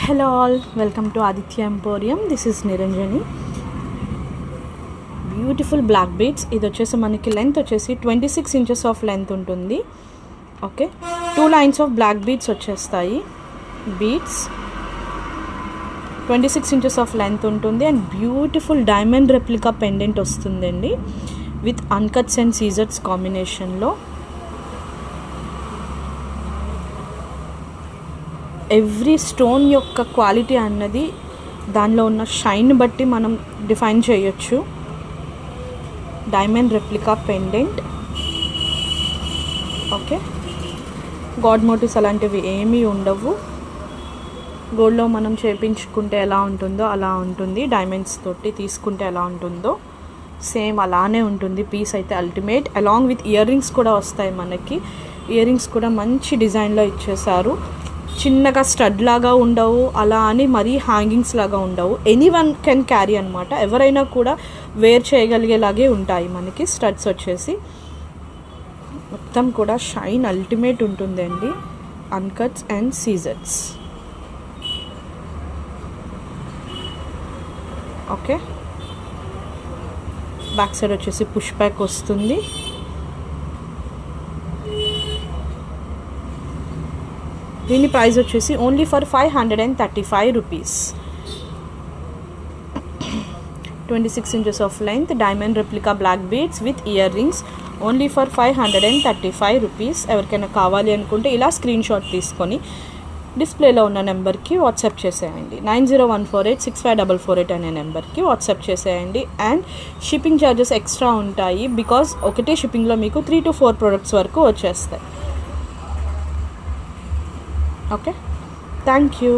Hello all, welcome to Aditya Emporium. This is Niranjani. Beautiful black beads. ఇది వచ్చేసి మనకి length వచ్చేసి 26 inches of length ఉంటుంది. Okay, 2 lines of black beads వచ్చేస్తాయి. Beads 26 inches of length ఉంటుంది and beautiful diamond replica pendant వస్తుందండి with uncuts and సీజర్స్ కాంబినేషన్లో. ఎవ్రీ స్టోన్ యొక్క క్వాలిటీ అన్నది దానిలో ఉన్న షైన్ బట్టి మనం డిఫైన్ చేయొచ్చు. Diamond replica pendant. Okay, god motives అలాంటివి ఏమీ ఉండవు. గోల్డ్లో మనం చేయించుకుంటే ఎలా ఉంటుందో అలా ఉంటుంది, డైమండ్స్ తోటి తీసుకుంటే ఎలా ఉంటుందో సేమ్ అలానే ఉంటుంది. పీస్ అయితే ultimate. Along with ear rings కూడా వస్తాయి మనకి. ఇయర్ రింగ్స్ కూడా మంచి డిజైన్లో ఇచ్చేసారు. చిన్నగా స్టడ్ లాగా ఉండవు, అలా అని మరీ హ్యాంగింగ్స్ లాగా ఉండవు. ఎనీ వన్ కెన్ క్యారీ అనమాట. ఎవరైనా కూడా వేర్ చేయగలిగేలాగే ఉంటాయి మనకి. స్టడ్స్ వచ్చేసి మొత్తం కూడా షైన్ అల్టిమేట్ ఉంటుందండి. అన్కట్స్ అండ్ సీజర్స్. ఓకే, బ్యాక్ సైడ్ వచ్చేసి పుష్ బ్యాక్ వస్తుంది. దీని ప్రైస్ వచ్చేసి only for 535 rupees. 26 inches of length, diamond replica black beads with earrings, only for 535 rupees. ఎవరికైనా కావాలి అనుకుంటే ఇలా స్క్రీన్ షాట్ తీసుకొని డిస్ప్లేలో ఉన్న నెంబర్కి వాట్సాప్ చేసేయండి. 9014865448 అనే నెంబర్కి వాట్సాప్ చేసేయండి. అండ్ షిప్పింగ్ ఛార్జెస్ ఎక్స్ట్రా ఉంటాయి బికాజ్ ఒకటే షిప్పింగ్లో మీకు 3 to 4 ప్రొడక్ట్స్ వరకు వచ్చేస్తాయి. Okay, thank you.